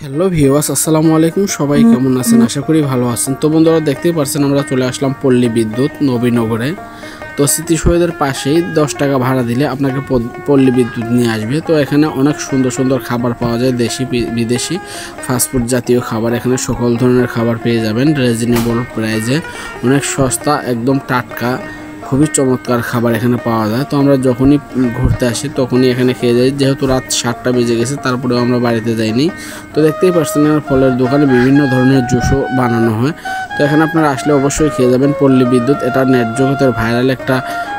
Hello viewers, আসসালামু আলাইকুম। সবাই কেমন আছেন? আশা করি ভালো আছেন। তো বন্ধুরা, দেখতেই পাচ্ছেন আমরা চলে আসলাম পল্লী বিদ্যুৎ নবীনগরে। তো স্মৃতিসৌধের পাশেই 10 টাকা ভাড়া দিলে আপনাকে পল্লী বিদ্যুৎ নিয়ে আসবে। তো এখানে অনেক সুন্দর সুন্দর খাবার পাওয়া যায়, দেশি বিদেশি ফাস্টফুড জাতীয় খাবার। এখানে সকল ধরনের খাবার পেয়ে যাবেন রিজনেবল প্রাইসে, অনেক সস্তা, একদম টাটকা, খুবই চমৎকার খাবার এখানে পাওয়া যায়। তো আমরা যখনই ঘুরতে আসি তখনই এখানে খেয়ে যাই, যেহেতু রাত 7টা বেজে গেছে, তারপরেও আমরা বাড়িতে যাইনি। তো দেখতেই পাচ্ছেন ফলের দোকানে বিভিন্ন ধরনের জুসও বানানো হয়। তো এখানে আপনারা আসলে অবশ্যই খেয়ে যাবেন পল্লী বিদ্যুৎ। এটা নেট জগতের ভাইরাল একটা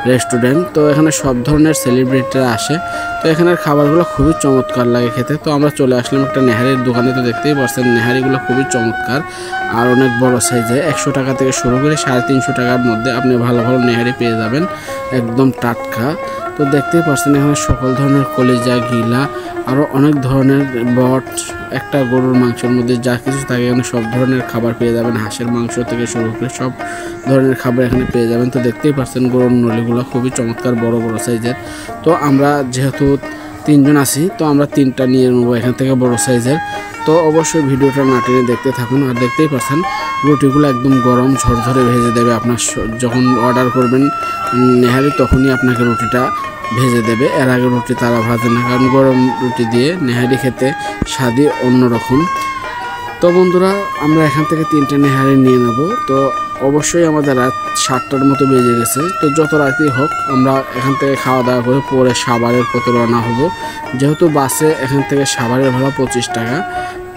রেস্টুরেন্ট। তো এখানে সব ধরনের সেলিব্রিটিরা আসে। তো এখানের খাবারগুলো খুবই চমৎকার লাগে খেতে। তো আমরা চলে আসলাম একটা নেহারির দোকানে। তো দেখতেই পাচ্ছেন নেহারিগুলো খুবই চমৎকার আর অনেক বড় সাইজে। 100 টাকা থেকে শুরু করে 350 টাকার মধ্যে আপনি ভালো ভালো নেহারি পেয়ে যাবেন, একদম টাটকা। তো দেখতেই পাচ্ছেন এখানে সকল ধরনের কলিজা, গিলা, আরও অনেক ধরনের বট, একটা গরুর মাংসের মধ্যে যা কিছু থাকে এখানে সব ধরনের খাবার পেয়ে যাবেন। হাঁসের মাংস থেকে শুরু করে সব ধরনের খাবার এখানে পেয়ে যাবেন। তো দেখতেই পাচ্ছেন গরুর নলিগুলো খুবই চমৎকার, বড় বড় সাইজের। তো আমরা যেহেতু 3 জন আছি, তো আমরা 3টা নিয়ে নেবো এখান থেকে বড় সাইজের। তো অবশ্যই ভিডিওটা না টেনে দেখতে থাকুন। আর দেখতেই পাচ্ছেন রুটিগুলো একদম গরম ঝরঝরে ভেজে দেবে। আপনার যখন অর্ডার করবেন নেহারি তখনই আপনাকে রুটিটা ভেজে দেবে। এর আগে রুটি তারা ভাজে না, কারণ গরম রুটি দিয়ে নেহারি খেতে স্বাদই অন্যরকম। তো বন্ধুরা, আমরা এখান থেকে 3টা নেহারি নিয়ে নেব। তো অবশ্যই আমাদের রাত 7টার মতো বেজে গেছে। তো যত রাতেই হোক আমরা এখান থেকে খাওয়া দাওয়া করে পরে সাভারের পথে রওনা হব। যেহেতু বাসে এখান থেকে সাভারের ভাড়া 25 টাকা,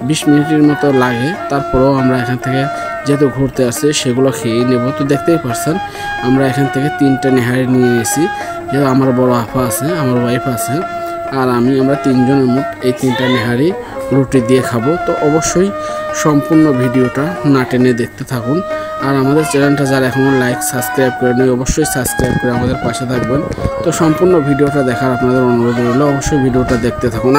20 মিনিটের মতো লাগে। তারপরেও আমরা এখান থেকে যেহেতু ঘুরতে আসছি সেগুলো খেয়েই নেব। তো দেখতেই পাচ্ছেন আমরা এখান থেকে 3টা নেহারি নিয়ে নিয়েছি। যেহেতু আমার বড় আপা আছে, আমার ওয়াইফ আছে আর আমরা 3 জনের মোট এই 3টা নেহারি রুটি দিয়ে খাবো। তো অবশ্যই সম্পূর্ণ ভিডিওটা না টেনে দেখতে থাকুন। আর আমাদের চ্যানেলটা যারা এখনও লাইক সাবস্ক্রাইব করে নেই, অবশ্যই সাবস্ক্রাইব করে আমাদের পাশে থাকবেন। তো সম্পূর্ণ ভিডিওটা দেখার আপনাদের অনুরোধ রইল, অবশ্যই ভিডিওটা দেখতে থাকুন।